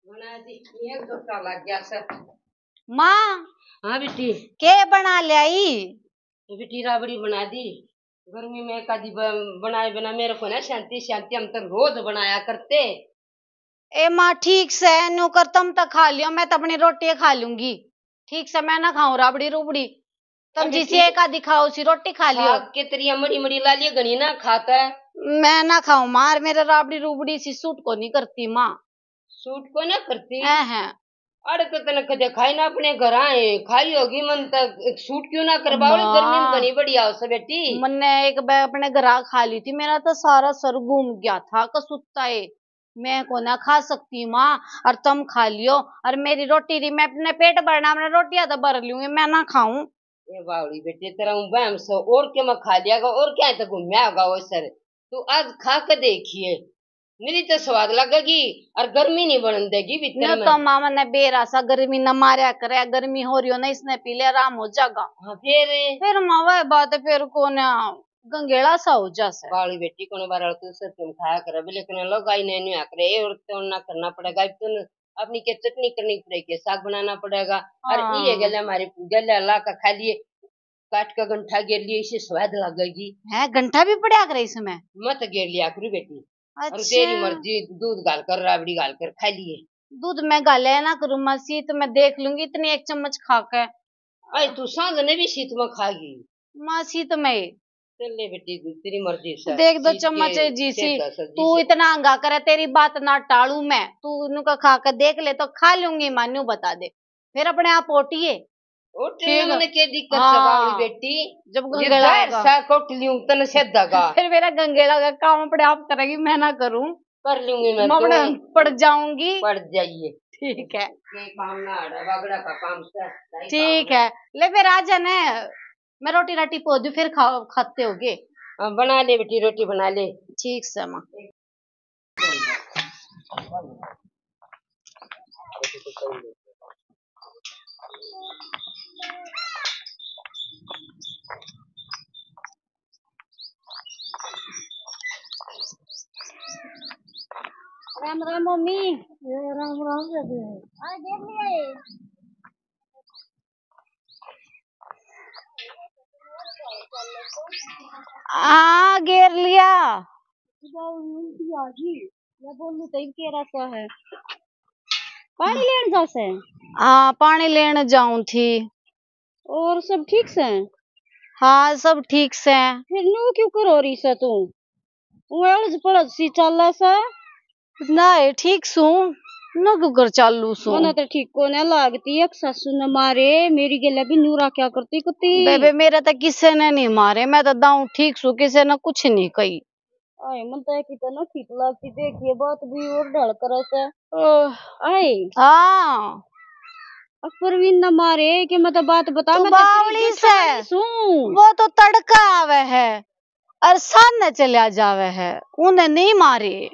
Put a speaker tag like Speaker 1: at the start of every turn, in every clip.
Speaker 1: बना दी। एक घंटा लग गया सर।
Speaker 2: माँ
Speaker 1: हाँ बेटी।
Speaker 2: के बना लाई?
Speaker 1: बेटी राबड़ी बना दी। गर्मी में कदी बनाए बिना मेरे को ना शांति शांति, हम तो रोज बनाया करते।
Speaker 2: ए माँ ठीक से नो कर, तुम तो खा लियो, मैं तो अपनी रोटी खा लूंगी। ठीक से मैं ना खाऊं राबड़ी रूबड़ी, तुम जिसी एक आधी खाओ सी रोटी खा लियो।
Speaker 1: कितनी मड़ी मड़ी ला लिया गनी ना खाता है।
Speaker 2: मैं ना खाऊं मार, मेरे राबड़ी रूबड़ी सी सूट को नहीं करती माँ।
Speaker 1: सूट को ना करती
Speaker 2: है
Speaker 1: अरे तो तने कदे खाई ना अपने घर आए खाई होगी मन तक सूट क्यों ना करवाओ, गर्मी में घनी बढ़िया हो बेटी।
Speaker 2: मैंने एक बार अपने घर खा ली थी, मेरा तो सारा सर घूम गया था कसुत्ता है। मैं को ना खा सकती माँ, और तुम खा लियो। और मेरी रोटी रही, मैं अपने पेट भरना, अपने रोटियां तो भर लूंगी, मैं ना खाऊं।
Speaker 1: ये बावड़ी बेटे तेरा बहम सो और क्या मैं खा लिया और क्या तो घूमया होगा वो सर। तू आज खा के देखिए, मेरी तो स्वाद लगेगी और गर्मी नहीं बढ़न देगी भीतर में।
Speaker 2: तो मामा ने बेरासा गर्मी न मारा करे, गर्मी हो रही हो ना, इसने पी ले आराम हो जाएगा।
Speaker 1: हाँ फिर
Speaker 2: मावा बात है, फिर कौन गंगेड़ा सा हो जासे।
Speaker 1: बावड़ी बेटी को बार तू सब तुम खाया कर, लेकिन लोग आई नहीं आकर और तो ना करना पड़ेगा। तुम अपनी के चटनी करनी पड़ेगी, साग बनाना पड़ेगा। और ये गले हमारे गले ला का खा लिए, काट का गंठा गिर लिए, इसे स्वाद लगेगी।
Speaker 2: है गंठा भी पड़ा करे इसमें?
Speaker 1: मत गिर लिया करू बेटी।
Speaker 2: अच्छा।
Speaker 1: और तेरी मर्जी, दूध गाल कर राबड़ी गाल कर खा लिए।
Speaker 2: दूध में गाले ना करूँ मसी, तो मैं देख लूंगी इतनी एक चम्मच खा के।
Speaker 1: अरे तू सांझ ने भी शीत में खागी
Speaker 2: मासी तो मैं
Speaker 1: चल ले बेटी, तेरी मर्जी से
Speaker 2: देख दो चम्मच जी सी। तू इतना अंगा करे, तेरी बात ना टालू मैं, तू उनका खा कर देख ले तो खा लूंगी, मान्यू बता दे फिर अपने आप ओटिए।
Speaker 1: मैंने क्या दिक्कत है बावड़ी बेटी,
Speaker 2: जब गंगेड़ा
Speaker 1: तन से दगा
Speaker 2: फिर मेरा गंगेड़ा का काम अपने आप करेगी, मैं ना करूं।
Speaker 1: कर लूंगी मैं
Speaker 2: अपने पड़ जाऊंगी।
Speaker 1: पड़ जाइए
Speaker 2: ठीक है,
Speaker 1: काम ना बागड़ा का काम से
Speaker 2: ठीक है। ले फिर आ जाने, मैं रोटी राटी पो दूं, फिर खाते होगे।
Speaker 1: बना ले बेटी, रोटी बना ले।
Speaker 2: ठीक से माँ। राम राम मम्मी। राम राम आ घेर लिया। बोलू तो कह रहा है पानी लेने जा से। हाँ पानी लेने जाऊं थी। और सब ठीक से? हाँ सब ठीक से। फिर नो क्यों करो रही से तू उलझ पड़झ सी चल सा? नहीं ठीक सू न क्यों कर चालू सू। मने तो ठीक को न लागती, एक सासू ने मारे मेरी गेला भी नूरा क्या करती कुत्ती। बेबे मेरे तो किसी ने नहीं मारे, मैं तो दाऊं ठीक सू, किसी ने कुछ नहीं कही। आए मन तो की तो ना ठीक लगती, देखिए बात भी और ढल कर से। आए हाँ परवीन न मारे कि मतलब बात बता। मैं बावली से वो तो तड़का आवे है और सामने चला जावे है, उन्हें नहीं मारे।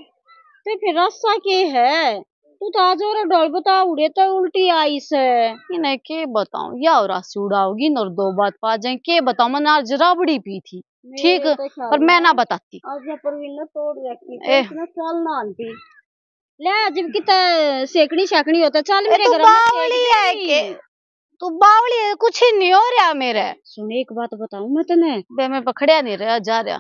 Speaker 2: तो फिर रास्ता के है? तू तो आज और डोल बता उड़े तो उल्टी आई से। इन्हें के बताऊं, या और रास्ते उड़ाओगी न और दो बात पा जाए, के बताऊं। मैंने आज राबड़ी पी थी ठीक, पर मैं ना बताती। आज परवीन ने तोड़ रखी तो चल ना आंटी ले, जब कितना सेकड़ी शाकड़ी होता चल मेरे घर में। तू बावली है, कुछ ही नहीं हो रहा मेरे। सुन एक बात बताऊं मैं तने, बे मैं पकड़या नहीं रहा जा रहा।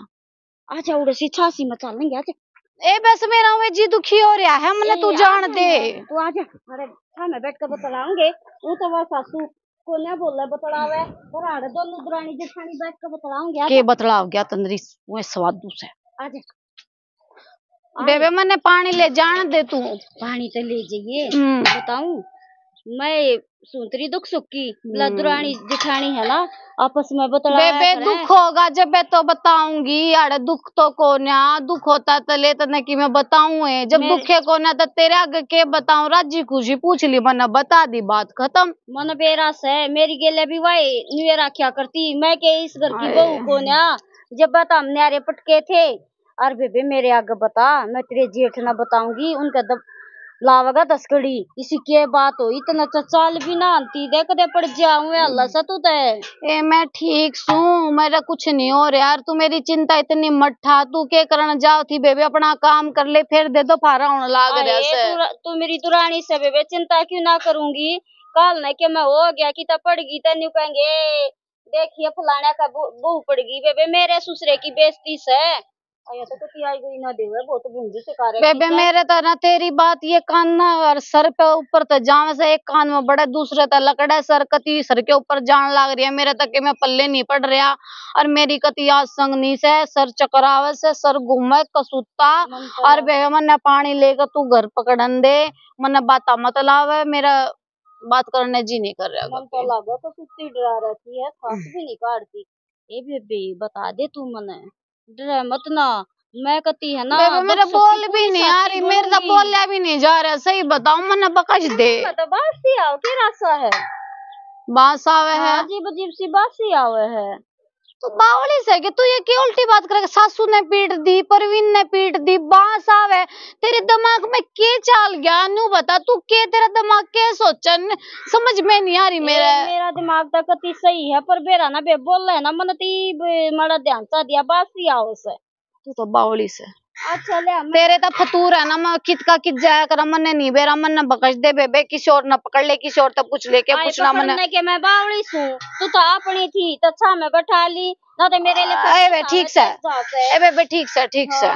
Speaker 2: अच्छा उड़े सी छासी में चल लेंगे। अच्छा ए बस मेरा में जी दुखी हो रहा है, मने तू जान दे। तू आजा अरे सामने बैठ कर बतलाऊंगे। वो तो वो सासू को ना बोले बतलावे, और आड़े दोनों दुरानी जेठानी बैठ कर बतलाऊंगे। के बतलाओ गया तंदरी वो स्वादू से। आजा बेबे मने पानी ले जान दे तू। पानी तो ले जाइए बताऊं मैं सुंतरी दुख सुखी दुरानी जिठानी है ना, आपस में बतला। बेबे दुख होगा जब मैं तो बताऊंगी, अरे दुख तो कोन्या, दुख होता तो ले तो कि मैं बताऊं है, जब दुखे कोन्या तो तेरे आगे के बताऊं। राजी खुशी पूछ ली मना बता दी, बात खत्म। मन बेरास है मेरी गेले भी वही न्यूरा क्या करती, मैं के इस घर की बहू कोन्या। जब बता हम न्यारे पटके थे, और बेबे मेरे आगे बता, मैं तेरे जेठ ना बताऊंगी, उनका लावेगा 10 कड़ी इसी के बात हो इतना चाल भी ना आती देख दे पड़ जाऊं अल्लाह से तू ते ए मैं ठीक सू मेरा कुछ नहीं हो रहा यार तू मेरी चिंता इतनी मठा तू के करन जाओ थी बेबे अपना काम कर ले फिर दे दो फारा होने लाग रहा से तू मेरी दुरानी से बेबे चिंता क्यों ना करूंगी कल न के मैं हो गया कि तब पड़ गई तेन कहेंगे देखिए फलाना का बहू पड़ गई बेबे मेरे ससुरे की बेइज्जती से तो कुछ आई गई ना देवे बहुत भूंजी से कार्य बेबे मेरे तो ना तेरी बात ये कान ना और सर पे ऊपर तो जावे से एक कान में बड़े दूसरे तो लकड़े सर कती सर के ऊपर जान लाग रही है मेरे तक के मैं पल्ले नहीं पड़ रहा और मेरी कती आज संगनी से सर चकरावे से सर घूमे कसूता और बेबे मन्ने पानी लेकर तू घर पकड़न दे मन्ने बाता मत लावे मेरा बात करने जी नहीं कर रहा मन तो लगा तो कुत्ती डरा रहती है सांस भी नहीं काटती ये बेबे बता दे तू मने डरे मत ना मैं कहती है ना मेरा बोल भी नहीं आ रही मेरे तो बोलिया भी नहीं जा रहा सही बताऊं मने बकश दे तो बासी आओ के रासा है बास आवे है अजीब अजीब सी बासी आवे है तो बावली से कि तू ये क्या उल्टी बात करेगा सासू ने पीट दी परवीन ने पीट दी बास आवे तेरे दिमाग में के चाल गया नू बता तू के तेरा दिमाग के सोचन समझ में नहीं आ रही मेरा दिमाग तो कति सही है पर बेरा ना बे बोल रहे ना मन ती मारा ध्यान सा दिया बासी आओ से तू तो बावली से अच्छा ले तेरे तो फतूर है ना मैं कित का कित जाया कर मन ने नहीं बेरा मन ने बकश दे बेबे किशोर न पकड़ ले किशोर तब पूछ ले के पूछना मन के मैं बावली सू तू तो अपनी थी तो अच्छा मैं बैठा ली ना तो मेरे लिए ए ठीक से ए बेबे ठीक से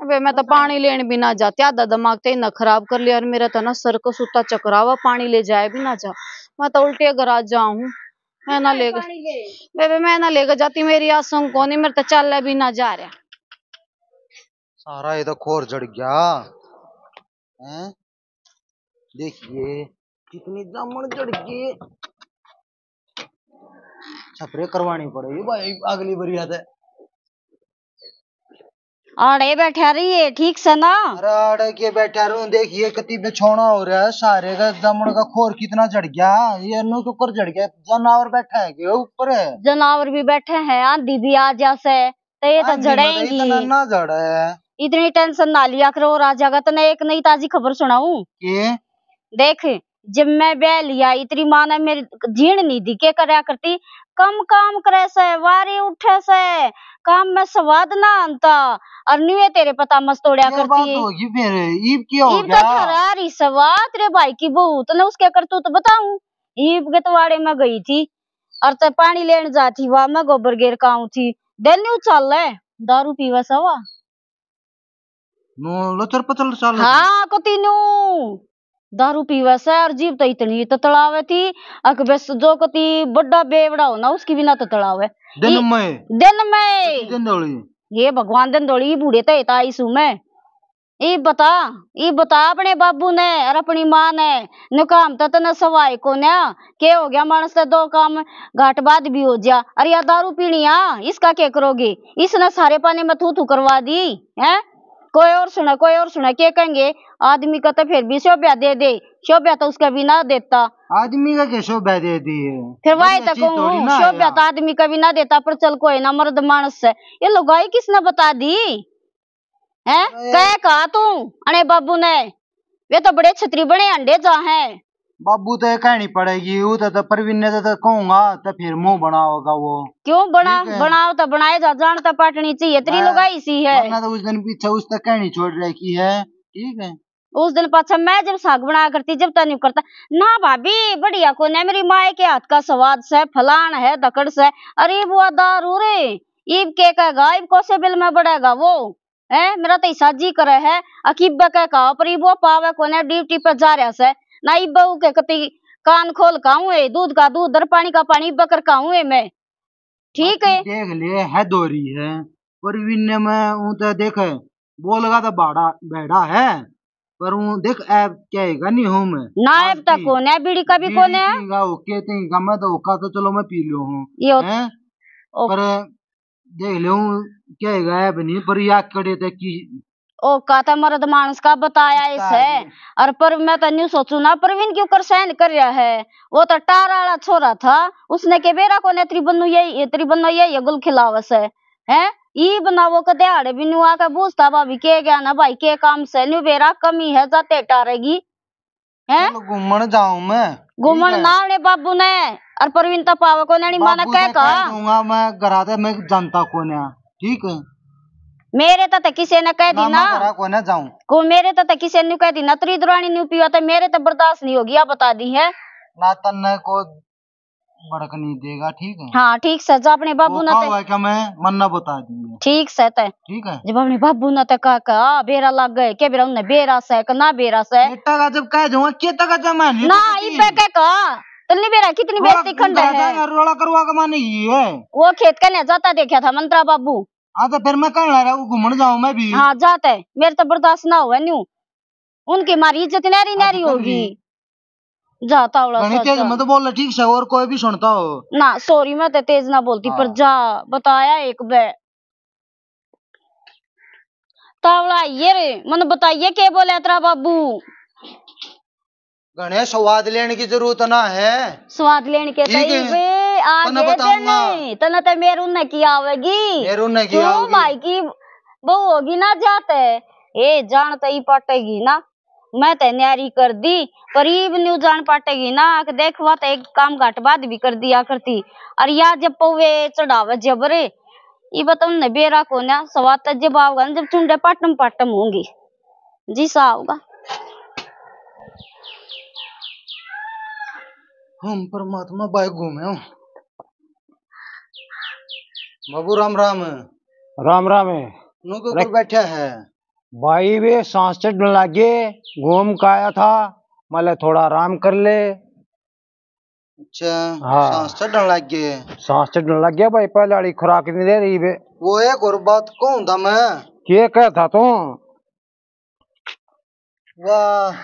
Speaker 2: अबे मैं तो पानी लेने भी ना जाती आधा दिमाग ते ना खराब कर लिया और मेरा तो ना सर को सुता चकरावा पानी ले जाए भी ना जा मैं तो उल्टे घर आ जाऊं मैं ना लेकर बेबे मैं ना लेकर जाती मेरी आसों को नहीं मेरे तो चल भी ना जा रहा
Speaker 3: सारा ये तो खोर जड़ गया हैं देखिए कितनी जामुन जड़ गई छपरे करवानी पड़ेगी भाई अगली बारी आते
Speaker 2: आड़े बैठा रही है ठीक से ना
Speaker 3: अरे आड़े के बैठा रहूं देखिए कति बिछौना हो रहा है सारे का जामुन का खोर कितना जड़ गया ये नो के ऊपर जड़ गया जानवर बैठा है के ऊपर है
Speaker 2: जानवर भी बैठे हैं आंधी भी आ जैसे तो ये तो जड़ेंगी
Speaker 3: इतना ना जड़ है
Speaker 2: इतनी टेंशन ना लिया करो राजा का तने एक नई ताजी खबर सुनाऊं देख जब मैं ब्याह लिया इतनी माँ ने मेरी जीण नहीं दी के करया करती कम काम करे से वारी उठे से काम में स्वाद ना आता और न्यू तेरे पता मस्तोड़िया करती
Speaker 3: होगी फिर ईब क्या हो गया
Speaker 2: तो खरारी स्वाद तेरे भाई की बहू तने उसके करतूत तो बताऊं ईब के तवाड़े में गई थी और तो पानी लेने जाती वहां मैं गोबर गिर काऊ थी दिन न्यू चल रहे दारू पीवा सवा
Speaker 3: नो लचर पचल चल
Speaker 2: हाँ कतीनू दारू पीवा से और जीव तो इतनी तड़ावे थी अक बस जो कती बड़ा बेवड़ा हो ना उसकी बिना तड़ावे
Speaker 3: दिन में
Speaker 2: ये भगवान दिन दौड़ी बूढ़े तो आई सू मैं ये बता अपने बाबू ने और अपनी माँ ने न काम तो न सवाई को न के हो गया मानस तो दो काम घाट बाद भी हो जा अरे या दारू पीनी इसका क्या करोगे इसने सारे पानी में थू करवा दी है कोई और सुना क्या कहेंगे आदमी का तो फिर भी शोभ्या दे शोभ्या तो उसका भी ना देता
Speaker 3: आदमी का क्या शोभ्या दे दी है
Speaker 2: फिर वही तक शोभ्या तो आदमी का भी ना देता पर चल कोई ना मर्द मानस से ये लुगाई किसने बता दी है कह कहा तू अरे बाबू ने वे तो बड़े छतरी बड़े अंडे जा है
Speaker 3: बाबू तो कहनी पड़ेगी वो तो परवीन ने तो कहूंगा तो फिर मुंह बनाओगा वो
Speaker 2: क्यों बनाओ तो बनाए जा जान तो पाटनी चाहिए तेरी लुगाई सी है
Speaker 3: तो उस दिन पीछे उस तक कहनी छोड़ रखी है ठीक है
Speaker 2: उस दिन पाछा मैं जब साग बना करती जब तक नहीं करता ना भाभी बढ़िया को न मेरी माए के हाथ का स्वाद से फलान है दकड़ से अरे वो दारू रे ईब के कहेगा ईब को से बिल में बढ़ेगा वो है मेरा तो साजी करे है अकीब के कहा पर वो पावे को न ड्यूटी पर जा रहा से ना बहू के कति कान खोल काऊ है दूध का दूध और पानी का पानी बकर काऊ है मैं ठीक है
Speaker 3: देख ले है दोरी है परवीन ने मैं तो देख बोलगा तो बैठा है पर वो देख ऐप क्या है नहीं हूँ मैं
Speaker 2: ना ऐप तक कौन है बीड़ी का भी कौन है
Speaker 3: कहते हैं मैं तो ओका तो चलो मैं पी लो हूँ पर देख लो क्या है ऐप नहीं पर या कड़े तक की
Speaker 2: ओ का मर्द मानस का बताया इसे और पर मैं तो न्यू सोचू ना परवीन क्यों कर सहन कर रहा है वो तो टारा छोरा था उसने के बेरा को नेत्री बन्नू यही गुल खिलावस है ई बनावो के दिहाड़े भी नु आके पूछता भाभी के गया ना भाई के काम से नु बेरा कमी है जाते टारेगी है।
Speaker 3: घूमने जाऊं मैं
Speaker 2: घूमन ना ने बाबू ने और प्रवीण तो पावे को नहीं माने कह
Speaker 3: दूंगा मैं घराते मैं जनता को ना ठीक है।
Speaker 2: मेरे तो किसी ने कह दी ना
Speaker 3: को ना जाऊं
Speaker 2: को मेरे तो किसी ने कह दी ना त्री दुरानी न्यू पीवा तो मेरे तो बर्दाश्त नहीं होगी आप बता दी है
Speaker 3: ना तन्ने को भड़क नहीं देगा ठीक है।
Speaker 2: हाँ ठीक से जो अपने बाबू ने
Speaker 3: क्या मैं मन्ना बता दी
Speaker 2: ठीक से
Speaker 3: ठीक है।
Speaker 2: जब अपने बाबू ने कहा बेरा लग गए के बेरा उन्हें बेरा से ना बेरा से
Speaker 3: का जब कह दूंगा के तक जमा नहीं
Speaker 2: ना ई पे के कहा तन्नी बेरा कितनी बेइज्जती खंड है
Speaker 3: रोला करवा के माने ये
Speaker 2: वो खेत कने जाता देखा था मंत्रा बाबू।
Speaker 3: हाँ तो फिर मैं कह रहा हूँ घूमने जाऊं मैं भी।
Speaker 2: हाँ जाते मेरे तो बर्दाश्त ना हुआ न्यू उनकी मारी इज्जत नारी नारी होगी जाता
Speaker 3: तेज मैं तो बोल रहा ठीक से और कोई भी सुनता हो
Speaker 2: ना सॉरी मैं तो तेज ना बोलती पर जा बताया एक बे तावड़ा ये रे मन बताइए के बोले तेरा बाबू
Speaker 3: गणे स्वाद लेने की जरूरत ना है
Speaker 2: स्वाद लेने के सही वे आगे देने तना तो मेरू ने की आवेगी क्यों भाई की बहू होगी ना जाते ए जान तो ही पटेगी ना मैं तो न्यारी कर दी करीब न्यू जान पाटेगी ना देखवा तो एक काम घाट बाद भी कर दिया करती और या जब पौवे चढ़ावे जबरे ये बताऊ न बेरा को ना स्वाद जब आओगा जब चुंडे पाटम पाटम होंगी जी सा होगा।
Speaker 3: हम परमात्मा बाइक घूमे हो बाबू राम राम
Speaker 4: राम राम है
Speaker 3: नुके ऊपर बैठा है
Speaker 4: भाई वे सांस चढ़ने लगे घूम का आया था मतलब थोड़ा आराम कर ले।
Speaker 3: अच्छा
Speaker 4: हाँ
Speaker 3: सांस चढ़ने लग गए
Speaker 4: सांस चढ़ने लग गया भाई पहले वाली खुराक नहीं दे रही बे
Speaker 3: वो एक और बात कौन था मैं
Speaker 4: क्या कह था तू
Speaker 3: वाह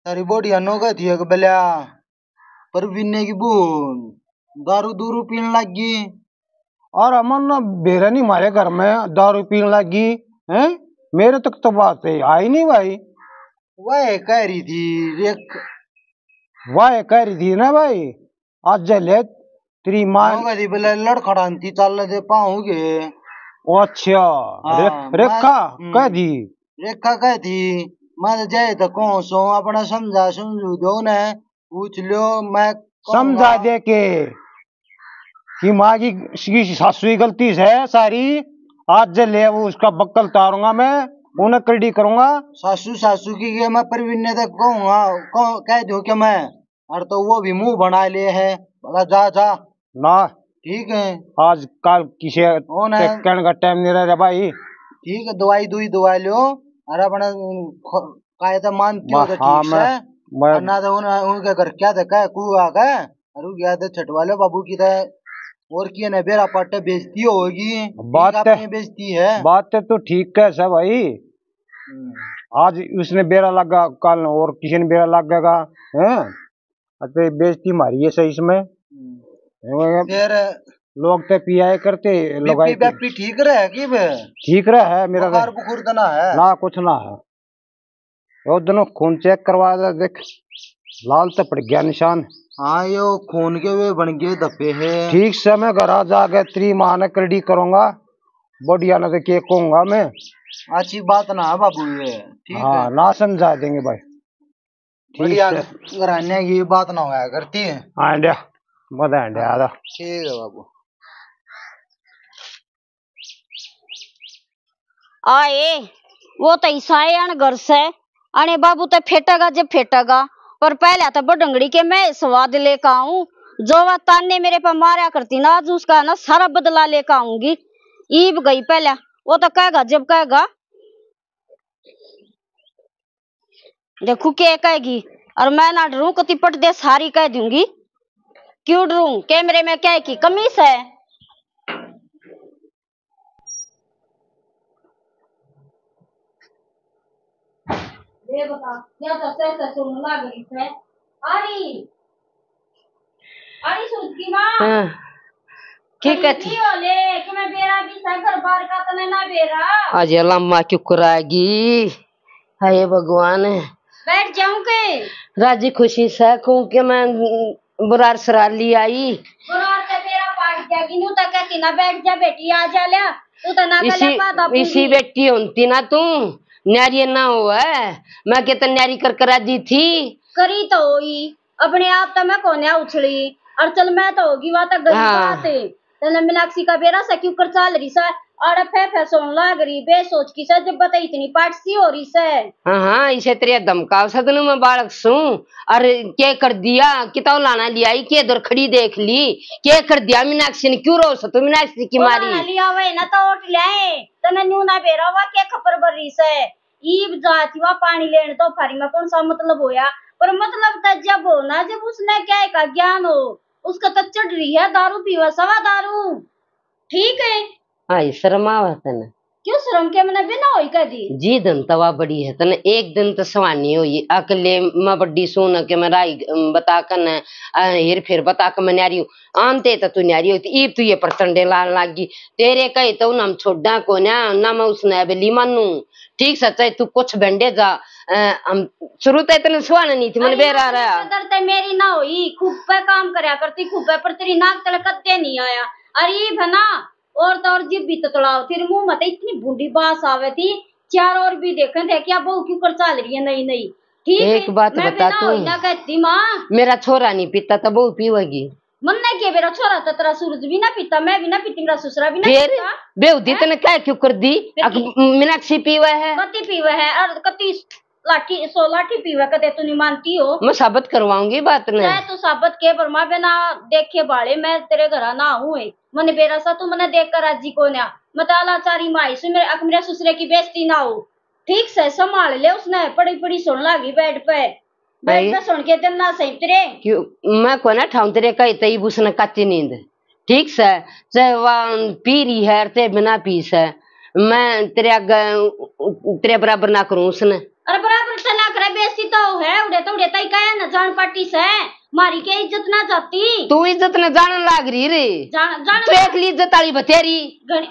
Speaker 3: तेरी बॉडी अनो गई थी एक बलिया पर पीने की बून दारू दूरू पीने लग गई
Speaker 4: और अमन ना बेरा नहीं हमारे घर में दारू पीने लगी हैं मेरे तक तो बात है आई नहीं भाई
Speaker 3: वह कह रही थी
Speaker 4: वाह कह रही थी ना भाई आज जले तेरी माँ
Speaker 3: बोले लड़खड़ाती चल दे पाऊंगे
Speaker 4: अच्छा रेखा कह दी
Speaker 3: रेखा कह थी मैं जाए तो कौन सो अपना समझा समझू दो न पूछ लो मैं
Speaker 4: समझा दे के कि माँ की सासू की गलती है सारी आज ले वो उसका बक्कल तारूंगा मैं उन्हें कड़ी करूंगा
Speaker 3: सासू सासू की मैं प्रवीण ने तक कहूंगा कह दो क्या मैं और तो वो भी मुंह बना ले है बोला जा जा
Speaker 4: ना
Speaker 3: ठीक है
Speaker 4: आज कल किसी कहने का टाइम नहीं रहा भाई
Speaker 3: ठीक है दवाई दुई दवा लो और अपना कायदा मानती हो तो ठीक है ना तो उनके घर क्या था क्या कुआ का अरे गया था छटवा लो बाबू की था और किया ना बेरा पाटे बेचती होगी
Speaker 4: बात
Speaker 3: बेचती है
Speaker 4: बात तो ठीक है सब भाई आज उसने बेरा लगा कल और किसी ने बेरा लगेगा हैं तो बेचती मारी है सही इसमें
Speaker 3: फिर
Speaker 4: लोग तो पिया करते
Speaker 3: बीपी ठीक रहे कि
Speaker 4: ठीक रहा है मेरा
Speaker 3: बुखार तो ना है
Speaker 4: ना कुछ ना है वो दोनों खून चेक करवा दे देख लाल तो पड़ गया निशान
Speaker 3: हाँ यो खून के वे बन गए धब्बे है
Speaker 4: ठीक से मैं घर आ जाके तेरी माँ ने कड़ी करूंगा बढ़िया न के कहूंगा मैं
Speaker 3: अच्छी बात ना है बाबू ये ठीक
Speaker 4: हाँ
Speaker 3: है
Speaker 4: ना समझा देंगे भाई
Speaker 3: बढ़िया घराने की बात ना होया करती है
Speaker 4: आंडिया मत आंडिया
Speaker 3: ठीक है बाबू
Speaker 2: आए वो तो ईसाई घर से अने बाबू तो फेटेगा जब फेटेगा पर पहले तो बडंगड़ी के मैं स्वाद लेकर आऊं जो वह ताने मेरे पे मारा करती ना आज उसका ना सारा बदला लेकर आऊंगी ईब गई पहले वो तो कहेगा जब कहेगा देखू के कहेगी और मैं ना डरूं कति पट दे सारी कह दूंगी क्यों डरूं कैमरे में क्या की कमीज है ये बता क्या तो से सुन लग रही है अरे सुन की मां
Speaker 1: की कहती
Speaker 2: ले कि मैं बेरा भी घर बार का तने ना बेरा
Speaker 1: आज लम्मा क्यों कराएगी हाय भगवान
Speaker 2: बैठ जाऊं के
Speaker 1: राजी खुशी से कहूं कि मैं बुरार सराली आई
Speaker 2: बुरार से बेरा पाट जाएगी न्यू तक कहती ना बैठ जा बेटी आ जा ले तू तो ना
Speaker 1: इसी इसी बेटी होती ना तू न्यारी ना हो है मैं कहता न्यारी कर करा दी थी
Speaker 2: करी तो होई अपने आप तो मैं कोने उछली और चल मैं तो होगी वहां तक गई बात है तने मीनाक्षी का बेरा सा क्यों कर चाल रही सा और फे सोन लाग रही बेसोच की सा जब बता इतनी पाट सी हो रही से
Speaker 1: हाँ इसे तेरे धमकाव सदन में बालक सू और क्या कर दिया किताब लाना लिया के दर खड़ी देख ली क्या कर दिया मीनाक्षी ने क्यों रो तू मीनाक्षी की मारी
Speaker 2: लिया हुआ ना तो उठ ले तने न्यू ना बेरा हुआ क्या खबर भर रही से ईब जाती हुआ पानी लेने तो फारी में कौन सा मतलब होया पर मतलब तो जब हो ना जब उसने क्या का ज्ञान हो उसका तो चढ़ रही है दारू पीवा सवा दारू ठीक है
Speaker 1: हाँ शर्म आवत है ना
Speaker 2: क्यों शर्म के मैंने बिना होई कदी
Speaker 1: जी धन तवा बड़ी है तने एक दिन तो सवानी हुई अकले मैं बड़ी सोन के मैं राई बता कर हेर फेर बता कर मैं न्यारी हूँ आनते तो तू न्यारी होती ईब तू ये प्रचंडे लाल लागी तेरे कहे तो हम छोड़ा को ना मैं उसने बेली मानू ठीक सच्चाई तू कुछ बंडे जा हम शुरू तो इतने सुहाना नहीं थी मन बेरा रहा
Speaker 2: करते मेरी ना हुई खूब पे काम करया करती खूब पे पर तेरी नाक तले कत्ते नहीं आया अरे भना और तो और जिब भी तड़ाव फिर मुंह मत इतनी बूढ़ी बास आवे थी चार और भी देखे थे क्या बहू क्यों कर चाल रही है नहीं नहीं ठीक
Speaker 1: एक बात बता तू
Speaker 2: ना कहती माँ
Speaker 1: मेरा छोरा नहीं पीता तो बहू पीवेगी
Speaker 2: मन नहीं किया मेरा छोरा तो तेरा सूरज भी ना पीता मैं भी ना पीती मेरा ससुरा भी ना पीता
Speaker 1: बेहूदी तने क्या क्यों कर दी मीनाक्षी पीवा है
Speaker 2: कति पीवा है और कति लाठी 16 लाठी पीवा कदे तू नहीं मानती हो
Speaker 1: मैं साबित करवाऊंगी बात ने
Speaker 2: तू साबित के पर मैं बिना देखे बाले मैं तेरे घर ना हूँ मने बेरा सा तू मने देख कर राजी को ना मतालाचारी माई से मेरे ससुरे की बेइज्जती ना हो ठीक से संभाल ले उसने पड़ी पड़ी सुन लागी बेड पे सुन के देना सही तेरे
Speaker 1: क्यों मैं को ना ठाऊं तेरे कई तई बुसने कच्ची नींद ठीक से चाहे वह पी रही है ते बिना पी से मैं तेरे बराबर ना करूं उसने
Speaker 2: अरे बराबर से ना करे बेइज्जती तो है उड़े तई कहे ना जान पार्टी से मारी के इज्जत ना जाती
Speaker 1: तू इज्जत न जानन लाग रही रे
Speaker 2: जान
Speaker 1: तू एकली इज्जत वाली बतेरी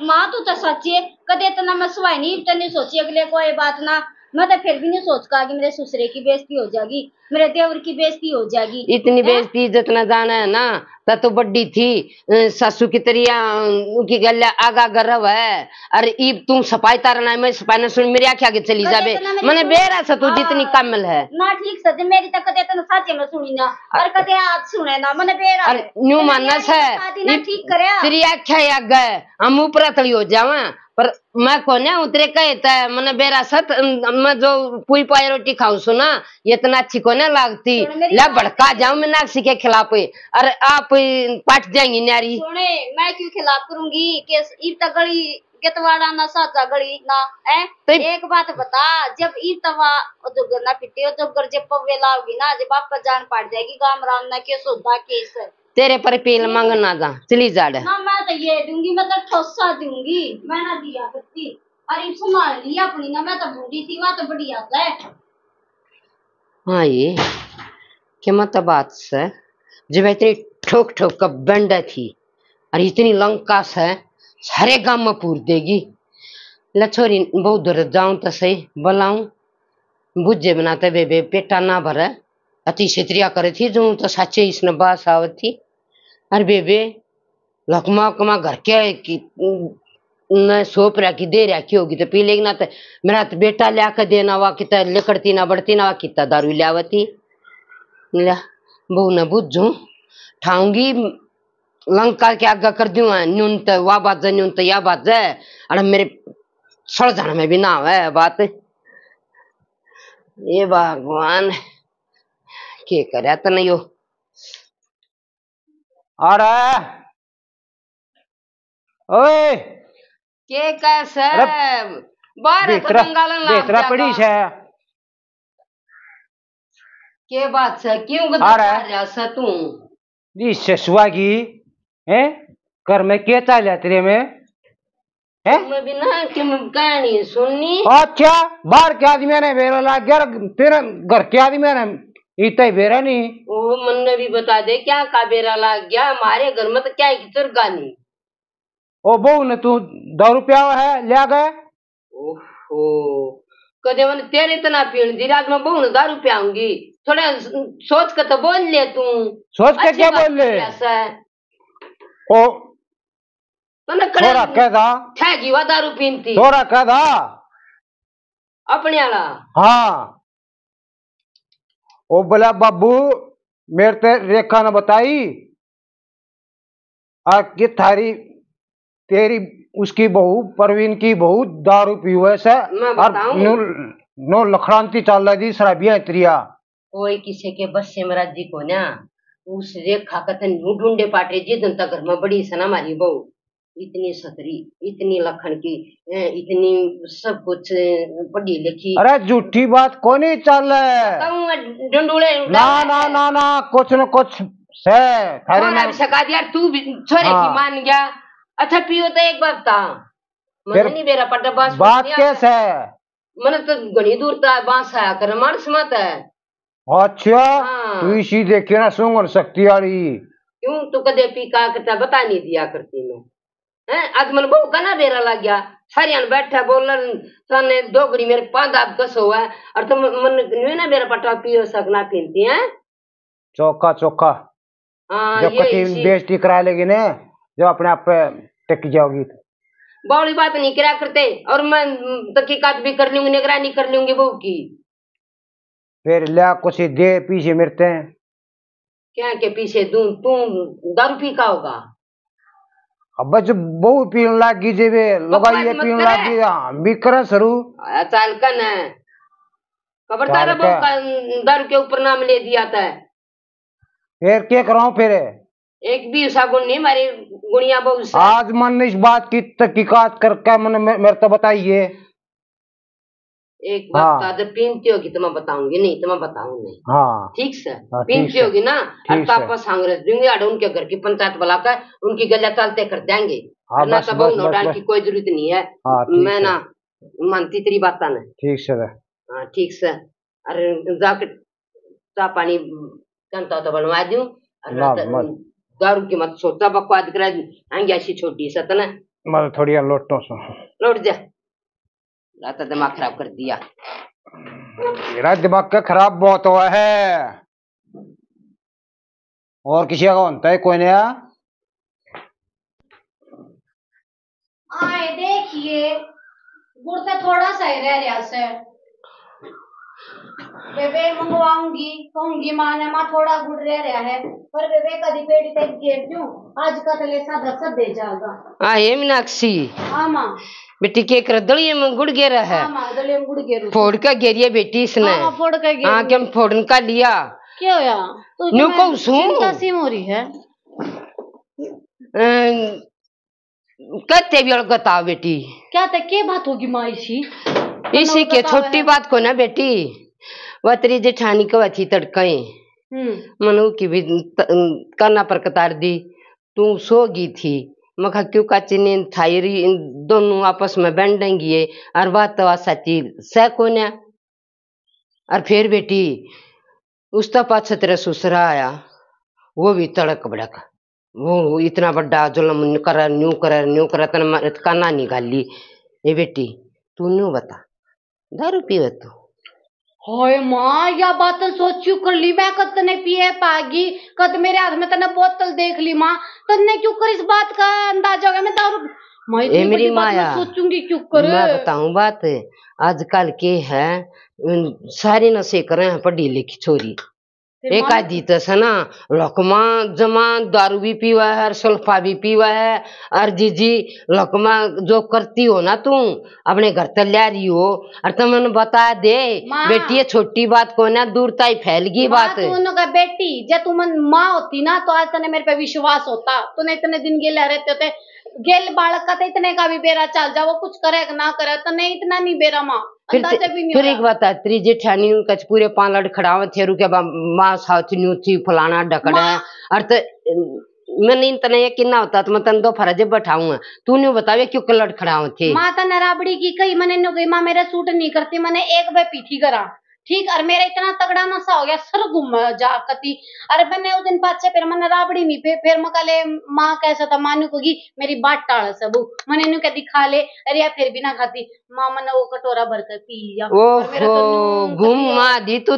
Speaker 2: माँ तू तो सच्ची है कदे तो ना मैं सुवाई नहीं तने सोची अगले कोई बात ना मैं तो फिर भी नहीं सोच का कि मेरे ससुरे की बेइज्जती हो जाएगी मेरे देवर की बेइज्जती हो जाएगी
Speaker 1: इतनी बेइज्जती इज्जत न जाना है ना तो बड्डी थी सासू की तरिया की गल आगा गर्व है अरे ईब तुम सफाई तारना मैं सफाई न सुन मेरी आंखें आगे चली जाबे मैंने बेरा से तू जितनी कमल है
Speaker 2: ना ठीक से मेरी तो कदे तो साचे में सुनी ना और कदे आज सुने ना मैंने बेरा
Speaker 1: अरे न्यू मानस है
Speaker 2: ठीक करे
Speaker 1: तेरी आंखें आगे हम ऊपर तली हो जावा पर मैं कोने उतरे कहता है मैंने बेरा सत मैं जो पूरी पाई रोटी खाऊं सुना ये इतना अच्छी कोने लागती ला भड़का जाऊं मीनाक्षी के खिलाफ अरे आप पट जाएंगी न्यारी
Speaker 2: सुने मैं क्यों खिलाफ करूंगी कि ईब तक गली गतवाड़ा ना साचा गली ना है तो एक बात बता जब ईब तवा जोगर ना पिटे हो जोगर जब पवे लाओगी ना जब आपका जान पड़ जाएगी गाम राम ना के सौदा केस
Speaker 1: तेरे पर पील मांग ना जा चली जा
Speaker 2: ना मैं तो ये दूंगी मैं तो ठोसा दूंगी मैं ना दिया करती अरे संभाल लिया अपनी ना मैं तो बूढ़ी थी वहां तो बढ़िया है
Speaker 1: हाँ ये क्या मतलब बात से जब इतनी ठोक ठोक का बंडा थी और इतनी लंका से सारे गांव में पूर देगी लछोरी बहुत दूर जाऊं तो सही बुलाऊं बुझे बनाते बेबे पेटा ना भरे अति क्षेत्रिया करे थी जो तो सच्चे इसने बास आवत थी अरे बेबे लकमा कमा घर के न सोप रखी दे रखी होगी तो पी लेगी ना तो मेरा तो बेटा लिया कर देना वा कितना लिकड़ती ना बढ़ती ना वा कितना दारू लियावती बहू न बुझू ठाऊंगी लंका के आगे कर दूं न्यून तो वाह बात है न्यून तो यह बात है अरे मेरे सड़ जाने में भी ना है बात ये भगवान के करे तो नहीं हो
Speaker 4: अरे ओए
Speaker 1: के कैसे बाहर
Speaker 4: बेतरा पड़ी है
Speaker 1: के बात है क्यों बता रहा है तू
Speaker 4: इस ससुआ की है कर में के ताले तेरे में है
Speaker 1: मैं भी ना कि कहानी सुननी
Speaker 4: अच्छा बाहर के आदमी ने बेरा लाग गया तेरे घर के आदमी ने इतना ही बेरा नहीं
Speaker 1: ओ मन ने भी बता दे क्या का बेरा लाग गया हमारे घर में तो क्या किचर गानी
Speaker 4: ओ बहू ने तू 2 रुपया है लिया गए
Speaker 1: ओहो कदे मैंने तेरे इतना पीण दी रात में बहू ने 2 रुपया आऊंगी थोड़ा सोच कर तो बोल ले तू
Speaker 4: सोच के क्या बोल ले ओ थोड़ा कह दा
Speaker 1: ठगी वा दारू पीनती
Speaker 4: थोड़ा कह दा
Speaker 1: अपने वाला।
Speaker 4: हाँ ओ बोला बाबू मेरे ते रेखा ने बताई कि थारी तेरी उसकी बहू परवीन की बहू दारू पीवे से और नो लखड़ांती चाल रही शराबिया इतरिया
Speaker 1: कोई किसी के बस से महाराज जी को ना उस रेखा का न्यू ढूंढे पाटे जी जनता घर में बड़ी सना हमारी बहू इतनी सतरी इतनी लखन की इतनी सब कुछ पढ़ी लिखी।
Speaker 4: अरे झूठी बात कौन ही चल
Speaker 1: डंडूले
Speaker 4: ना ना ना ना कुछ न कुछ से
Speaker 1: थारे सका दिया तू भी छोरे की मान गया। अच्छा पियो तो एक बात था मैंने नहीं बेरा पट्टा
Speaker 4: बात कैसे
Speaker 1: मैंने तो घनी दूर था बांस आया कर मानस मत है।
Speaker 4: अच्छा तू इसी देखे ना सुंगन शक्ति वाली
Speaker 1: क्यों तू कदे पी का करता बता नहीं दिया करती मैं हैं आज मन बहु का ना बेरा लग गया सारियान बैठा बोलन साने दोगड़ी मेरे पांदाब कसो है और तुम मन न्यू ना मेरा पट्टा पियो सकना पीनती हैं
Speaker 4: चौका चौका जब कति बेइज्जती करा लेगी ना जब अपने आप पे टिक जाओगी
Speaker 1: बड़ी बात नहीं करा करते और मैं तहकीकात भी कर लूंगी निगरानी कर लूंगी बहू की
Speaker 4: फिर लिया कुछ दे पीछे मिलते हैं
Speaker 1: क्या के पीछे दूं तू दारू पी का होगा
Speaker 4: अब जब बहू पीने लगी जब लगाइए पीने लगी भी करे शुरू
Speaker 1: चाल कन है खबरदार बहू का दारू के ऊपर नाम ले दिया था
Speaker 4: फिर क्या कराऊं फिर
Speaker 1: एक भी सागुन नहीं हमारी गुड़िया बहू से
Speaker 4: आज मन ने इस बात की तहकीकात करके मन मेरे तो बताइए
Speaker 1: एक बात जब पीनती होगी तो मैं बताऊंगी नहीं तो मैं बताऊंगी नहीं
Speaker 4: हाँ
Speaker 1: ठीक से पीनती होगी ना आपस अंग्रेज देंगे अड़ उनके घर की पंचायत बुलाकर उनकी गला चलते कर देंगे ना सब नोटान की कोई जरूरत नहीं है मैं ना मानती तेरी बात ना
Speaker 4: ठीक से
Speaker 1: हाँ ठीक से अरे जाके चाह पानी जनता तो बनवा दूं दारू की मत सोचा बकवाद करा आएंगे ऐसी छोटी सतना
Speaker 4: मैं थोड़ी
Speaker 1: लौट जा रात दिमाग खराब कर दिया
Speaker 4: मेरा दिमाग का खराब बहुत हुआ है और किसी का होता है कोई नया
Speaker 2: आए देखिए गुड़ तो थोड़ा सा ही रह रहा से बेबे मंगवाऊंगी कहूंगी माँ ने माँ थोड़ा गुड़ रह रहा है पर बेबे कभी पेड़ी तक घेर दूं आज का तले सादा सब दे जाएगा
Speaker 1: हाँ ये मीनाक्षी
Speaker 2: हाँ माँ
Speaker 1: बेटी के कर दलिए में गुड़ गेरा है
Speaker 2: हाँ माँ दलिए में गुड़ गेरू
Speaker 1: फोड़ का गेरिया बेटी इसने
Speaker 2: हाँ फोड़ का गेरू
Speaker 1: हाँ क्या फोड़न का लिया
Speaker 2: क्या होया तो
Speaker 1: न्यू को
Speaker 2: चिंता सी हो रही है
Speaker 1: कहते भी अलगता बेटी
Speaker 2: क्या तक के बात होगी माँ
Speaker 1: इसी के छोटी बात को ना बेटी वह तेरी जेठानी को अच्छी तड़काए मनु की भी करना पर कतार दी तू सोगी थी मखा क्यों का चिन्ह थायरी दोनों आपस में बैंडेंगी और बात तो सच्ची सह कोन्या और फिर बेटी उस तो पाछ तेरा ससुरा आया वो भी तड़क भड़क वो इतना बड़ा जुल्म न्यू कर तना काना निकाली ये बेटी तू न्यू बता दारू पीवे तू
Speaker 2: हाय माँ या बात सोचू कर ली मैं कद तने पिए पागी कद मेरे हाथ में तने बोतल देख ली माँ तने क्यों कर इस बात का अंदाजा हो गया मैं दारू
Speaker 1: मेरी माया
Speaker 2: सोचूंगी क्यों कर
Speaker 1: मैं बताऊं बात आजकल के है सारी नशे कर रहे हैं पढ़ी लिखी छोरी एक आदि तो है ना लकमा जमा दारू भी पीवा है और सल्फा भी पीवा है और जीजी लकमा जो करती हो ना तू अपने घर तक ला रही हो और तुम बता दे बेटी ये छोटी बात को ना दूर तक फैल गई बात
Speaker 2: का बेटी जब तुम माँ होती ना तो आज तने मेरे पे विश्वास होता तूने इतने दिन गेले रहते होते गेल बालक का तो इतने का भी बेरा चल जा वो कुछ करे ना करे तो नहीं इतना नहीं बेरा माँ
Speaker 1: फिर एक बात है तेरी जेठानी कच पूरे 5 लड़ खड़ावे थे रुके माँ साथ न्यू थी फलाना डकड़ा और तो मैंने तने ये किन्ना होता तो मैं तन दो फरजे बैठाऊंगा तू नहीं बतावे क्यों लड़ खड़ावे थे
Speaker 2: माता नराबड़ी की कही मैंने नो गई माँ मेरा सूट नहीं करती मैंने एक बार पीठी करा ठीक और मेरा इतना तगड़ा नशा हो गया सर घूम जा कती अरे मैंने उस दिन पाछे फिर मैंने राबड़ी नहीं फिर मकाले माँ कैसा था मानू को मेरी बात टाल सब मैंने नु कदी खा ले अरे या फिर भी ना खाती माँ मैंने वो कटोरा भरकर पी लिया
Speaker 1: ओहो घूम माँ दी तू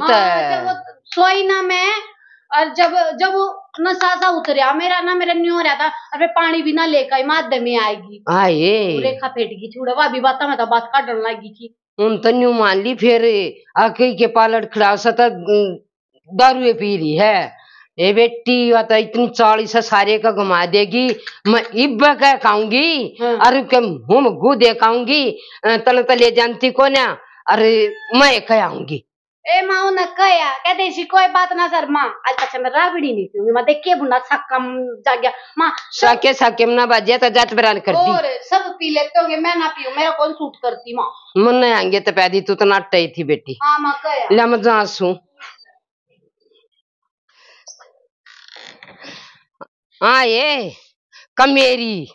Speaker 2: सोई ना मैं और जब नशा सा उतरिया मेरा ना, मेरा नहीं हो रहा था। अरे पानी भी ना लेकर माध्य में आएगी। रेखा फेट गई छुड़ा वा भी बात में तो बात काटने लगी थी।
Speaker 1: उन तन्यू मान ली फिर आके के पालट खड़ा सतत दारू पी रही है। ए बेटी वा तो इतनी चाली से सारे का घुमा देगी, मैं इब कह खाऊंगी अरे के मुंह में गू दे खाऊंगी तल तले जानती को ना। अरे मैं कह आऊंगी
Speaker 2: ए माँ ने कहा कहते सी कोई बात ना सर माँ आज तक मैं राबड़ी नहीं पीऊंगी। मैं देख के बुना सकम जागया माँ
Speaker 1: साके में ना बाजिया तो जात बरान कर दी।
Speaker 2: और सब पी लेते होंगे मैं ना पीऊं, मेरा कौन सूट करती माँ।
Speaker 1: मन नहीं आएंगे तो पैदी तू तो नाट ही थी बेटी।
Speaker 2: हाँ माँ कहा
Speaker 1: ला मैं जासू। हाँ ये कमेरी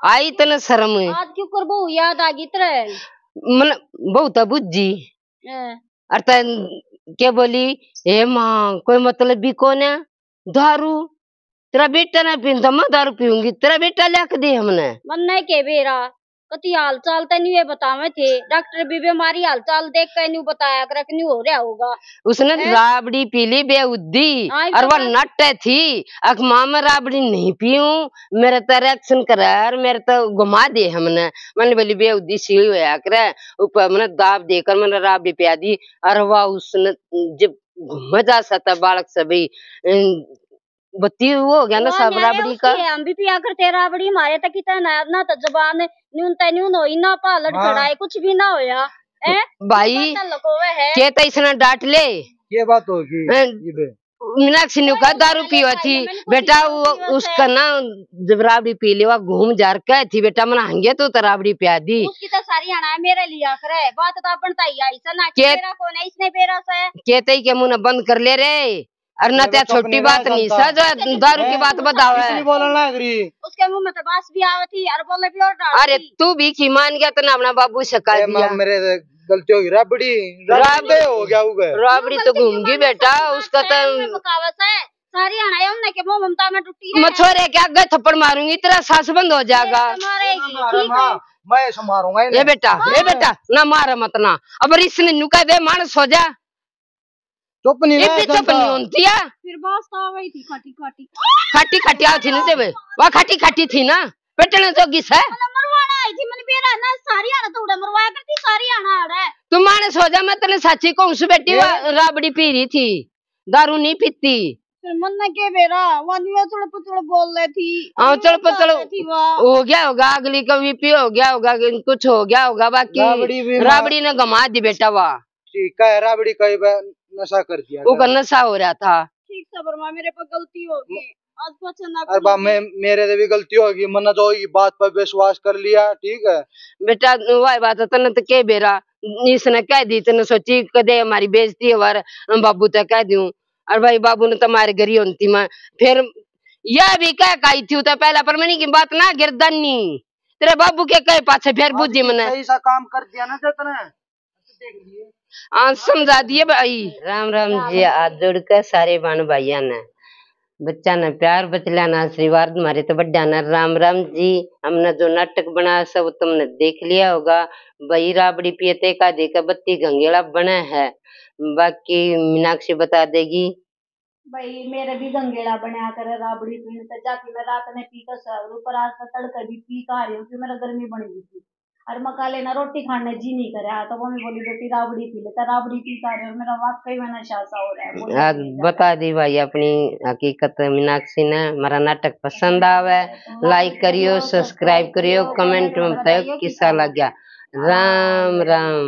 Speaker 1: आई तने शर्म
Speaker 2: आज क्यों कर बहु याद आ गई तेरे
Speaker 1: मन बहुत बुज्जी अरे क्या बोली हे माँ कोई मतलब भी कौन है दारू तेरा बेटा ना पीता मैं दारू पीऊंगी तेरा बेटा लिख दे हमने
Speaker 2: मन नहीं के बेरा कति हाल चाल तो नहीं बतावे थे डॉक्टर भी बीमारी हाल चाल देख कर नहीं बताया कर नहीं हो रहा होगा।
Speaker 1: उसने राबड़ी पी ली बेउद्दी और वो नट थी अख माँ मैं राबड़ी नहीं पीऊं मेरे तो रिएक्शन कर मेरे तो घुमा दे हमने मैंने बोली बेउद्दी सीढ़ी होया करे ऊपर मैंने दाब देकर मैंने राबड़ी पिया दी और वह उसने जब मजा सा बालक सभी बत्ती वो हो गया ना सब राबड़ी का।
Speaker 2: हम भी पिया करते राबड़ी हमारे तक कितना ना तो जबान न्यून हो ना पालट खड़ाए कुछ भी ना होया
Speaker 1: भाई के तो इसने डांट ले
Speaker 3: ये बात होगी
Speaker 1: मीनाक्षी ने कहा दारू पियो थी बेटा वो उसका ना जब राबड़ी पी ले घूम जार के थी बेटा मन हंगे तो राबड़ी पिया दी
Speaker 2: उसकी तो सारी हना मेरे लिया करे बात तो बनता ही ऐसा ना कि मेरा कौन है इसने पेरा से
Speaker 1: कहते ही के मुंह बंद कर ले रे अरे ना त्या छोटी बात नहीं सा जो दारू की बात बताओ है
Speaker 2: उसके मुंह में तो बास भी आवे थी और बोले भी और डाल
Speaker 1: अरे तू भी की मान गया तो ना अपना बाबू सका दिया
Speaker 3: मेरे गलती होगी राबड़ी हो गया
Speaker 1: राबड़ी तो घूम गई बेटा उसका तो
Speaker 2: बकावत है सारी हनाया हमने के मुंह ममता में टूटी है
Speaker 1: मछोरे क्या गए थप्पड़ मारूंगी तेरा सांस बंद हो जाएगा
Speaker 3: मैं ऐसा मारूंगा
Speaker 1: ये बेटा ना मारा मत ना अब इसने नुका दे मानस हो जा
Speaker 3: चुप नहीं
Speaker 1: होती है
Speaker 2: फिर बात आ गई थी
Speaker 1: खट्टी आ थी ना जब वह खट्टी थी ना पेटने जोगी से
Speaker 2: मरवाना आई थी मैंने बेरा ना सारी आना तो उड़ा मरवाया करती सारी आना है
Speaker 1: तू मानस हो जा मैं तेरे सच्ची कहूं सु बेटी राबड़ी पी रही थी दारू नहीं पीती
Speaker 2: फिर मन ना के बेरा वानिया थोड़ा पचड़ बोल रही थी
Speaker 1: हां चल पचड़ हो गया होगा अगली कभी पी हो गया होगा कुछ हो गया होगा बाकी राबड़ी ने गमा दी बेटा वाह
Speaker 3: ठीक है राबड़ी कई नशा कर दिया
Speaker 1: वो का नशा हो रहा था।
Speaker 2: ठीक सबर मेरे पर गलती होगी आज पछताना
Speaker 3: अरे मेरे से भी गलती होगी मन तो बात पर विश्वास कर लिया ठीक है
Speaker 1: बेटा वही बात है तने तो के बेरा इसने कह दी तने सोची कदे हमारी बेइज्जती हमारे बाबू तो कह दूं और भाई बाबू ने तुम्हारे घरी होती मैं फिर यह भी कह कही थी तो पहला पर मैंने की बात ना गिरदनी तेरे बाबू के कहे पाछे फिर बुद्धि मने
Speaker 3: ऐसा काम कर दिया ना जतने
Speaker 1: समझा दिए भाई। राम राम जी हाथ जोड़कर सारे बहन भाइया ने बच्चा ने प्यार बचला ना आशीर्वाद हमारे तो बड्डा ना राम राम जी। हमने जो नाटक बनाया सब तुमने देख लिया होगा भाई राबड़ी पियते का देखा बत्ती गंगेड़ा बना है बाकी मीनाक्षी बता देगी।
Speaker 2: भाई मेरे भी गंगेड़ा बनाया करे राबड़ी पीने से जाके मैं रात में पी कर सर ऊपर आज तड़के भी पी का रही हूँ कि मेरा गर्मी बनी हुई थी और मका लेना रोटी खाने जी नहीं करे तो वो मैं बोली बेटी राबड़ी पी लेता राबड़ी पी का रही और मेरा वाकई में नशा सा हो रहा है।
Speaker 1: बता दी भाई अपनी हकीकत मीनाक्षी ने हमारा नाटक पसंद आवे लाइक करियो सब्सक्राइब करियो कमेंट में बताओ किसा लग गया। राम राम।